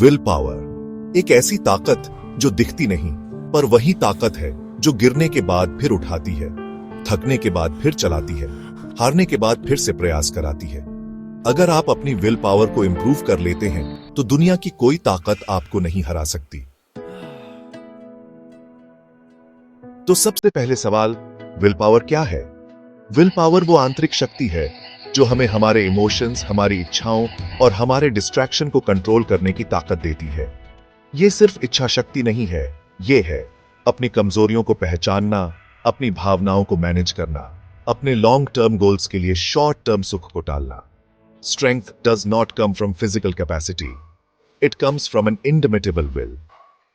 Will power एक ऐसी ताकत जो दिखती नहीं, पर वही ताकत है जो गिरने के बाद फिर उठाती है, थकने के बाद फिर चलाती है, हारने के बाद फिर से प्रयास कराती है। अगर आप अपनी विल पावर को इंप्रूव कर लेते हैं तो दुनिया की कोई ताकत आपको नहीं हरा सकती। तो सबसे पहले सवाल, विल पावर क्या है? विल पावर वो आंतरिक शक्ति है जो हमें हमारे इमोशंस, हमारी इच्छाओं और हमारे डिस्ट्रैक्शन को कंट्रोल करने की ताकत देती है। ये सिर्फ इच्छा शक्ति नहीं है, ये है अपनी कमजोरियों को पहचानना, अपनी भावनाओं को मैनेज करना, अपने लॉन्ग टर्म गोल्स के लिए शॉर्ट टर्म सुख को टालना। Strength does not come from physical capacity. It comes from an indomitable will.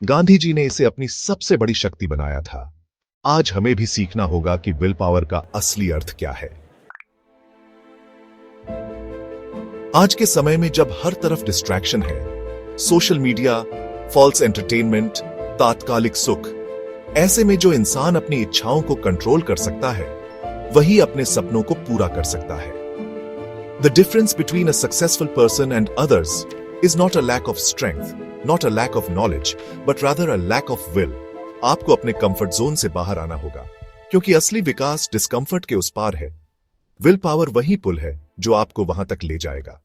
Gandhi ji ने इसे अपनी सबसे बड़ी शक्ति बनाया था। आज हमें भी सीखना होगा कि विल पावर का असली अर्थ क्या है। आज के समय में जब हर तरफ डिस्ट्रैक्शन है, सोशल मीडिया, फॉल्स एंटरटेनमेंट, तात्कालिक सुख, ऐसे में जो इंसान अपनी इच्छाओं को कंट्रोल कर सकता है, वही अपने सपनों को पूरा कर सकता है। The difference between a successful person and others is not a lack of strength, not a lack of knowledge, but rather a lack of will. आपको अपने कंफर्ट जोन से बाहर आना होगा, क्योंकि असली विकास डिस्कंफर्ट के उस पार है। विल पावर वही पुल है जो आपको वहां तक ले जाएगा।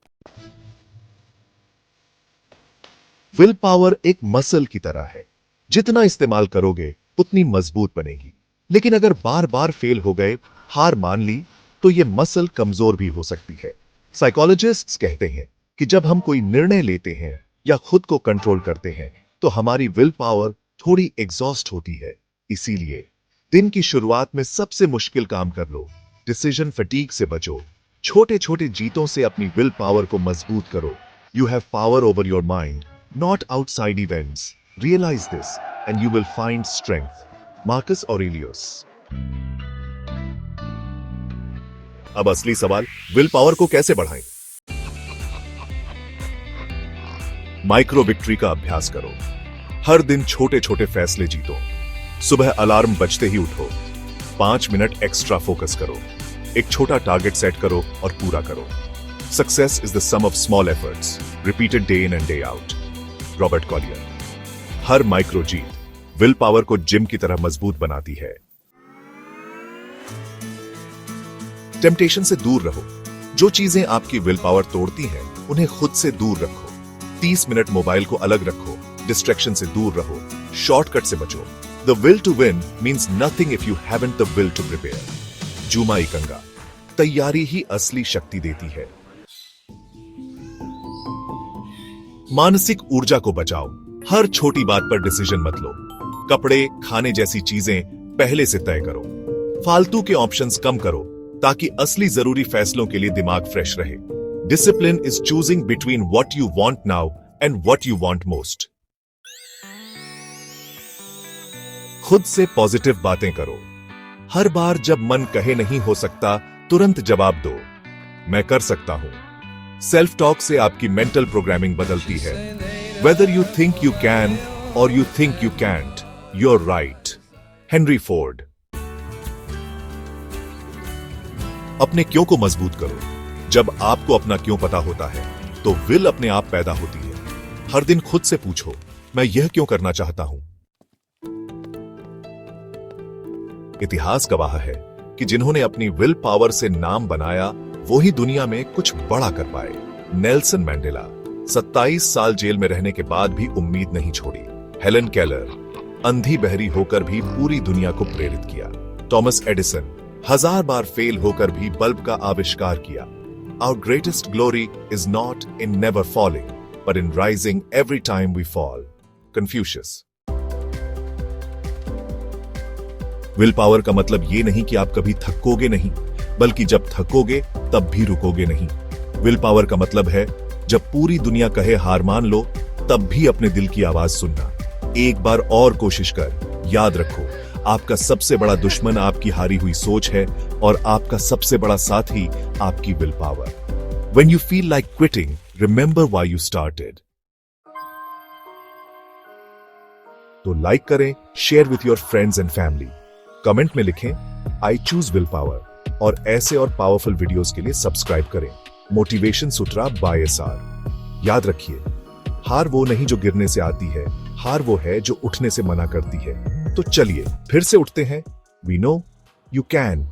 विल पावर एक मसल की तरह है, जितना इस्तेमाल करोगे उतनी मजबूत बनेगी। लेकिन अगर बार बार फेल हो गए, हार मान ली, तो यह मसल कमजोर भी हो सकती है। साइकोलॉजिस्ट्स कहते हैं कि जब हम कोई निर्णय लेते हैं या खुद को कंट्रोल करते हैं तो हमारी विल पावर थोड़ी एग्जॉस्ट होती है। इसीलिए दिन की शुरुआत में सबसे मुश्किल काम कर लो, डिसीजन फटीग से बचो, छोटे छोटे जीतों से अपनी विल पावर को मजबूत करो। You have power over your mind, not outside events. Realize this and you will find strength. Marcus Aurelius. अब असली सवाल, विल पावर को कैसे बढ़ाएं? माइक्रो विक्ट्री का अभ्यास करो। हर दिन छोटे छोटे फैसले जीतो। सुबह अलार्म बजते ही उठो, 5 मिनट एक्स्ट्रा फोकस करो, एक छोटा टारगेट सेट करो और पूरा करो। Success is the sum of small efforts repeated day in and day out. Robert Collier. हर माइक्रो जीत विल पावर को जिम की तरह मजबूत बनाती है। टेम्पटेशन से दूर रहो। जो चीजें आपकी विल पावर तोड़ती हैं, उन्हें खुद से दूर रखो। 30 मिनट मोबाइल को अलग रखो, डिस्ट्रैक्शन से दूर रहो, शॉर्टकट से बचो। The will to win means nothing if you haven't the will to prepare. जूमा इकंगा। तैयारी ही असली शक्ति देती है। मानसिक ऊर्जा को बचाओ। हर छोटी बात पर डिसीजन मत लो। कपड़े, खाने जैसी चीजें पहले से तय करो। फालतू के ऑप्शंस कम करो ताकि असली जरूरी फैसलों के लिए दिमाग फ्रेश रहे। Discipline is choosing between what you want now and what you want most. खुद से पॉजिटिव बातें करो। हर बार जब मन कहे नहीं हो सकता, तुरंत जवाब दो, मैं कर सकता हूं। सेल्फ टॉक से आपकी मेंटल प्रोग्रामिंग बदलती है। Whether you think you can or you think you can't, you're right. Henry Ford. अपने क्यों को मजबूत करो। जब आपको अपना क्यों पता होता है तो विल अपने आप पैदा होती है। हर दिन खुद से पूछो, मैं यह क्यों करना चाहता हूं। इतिहास गवाह है कि जिन्होंने अपनी विल पावर से नाम बनाया, वो ही दुनिया में कुछ बड़ा कर पाए। नेल्सन मैंडेला 27 साल जेल में रहने के बाद भी उम्मीद नहीं छोड़ी। हेलन केलर अंधी बहरी होकर भी पूरी दुनिया को प्रेरित किया। थॉमस एडिसन 1000 बार फेल होकर भी बल्ब का आविष्कार किया। Our greatest glory is not in never falling, but in rising every time we fall. Confucius. Will power का मतलब ये नहीं कि आप कभी थकोगे नहीं, बल्कि जब थकोगे तब भी रुकोगे नहीं। विल पावर का मतलब है जब पूरी दुनिया कहे हार मान लो, तब भी अपने दिल की आवाज सुनना। एक बार और कोशिश कर। याद रखो, आपका सबसे बड़ा दुश्मन आपकी हारी हुई सोच है और आपका सबसे बड़ा साथी आपकी will power. When you feel like quitting, remember why you started. तो लाइक करें, share with your friends and family. Comment में लिखें आई चूज विल पावर और ऐसे और पावरफुल वीडियोस के लिए सब्सक्राइब करें। मोटिवेशन सूत्रा बाय एसआर। याद रखिए, हार वो नहीं जो गिरने से आती है, हार वो है जो उठने से मना करती है। तो चलिए फिर से उठते हैं। We know you can.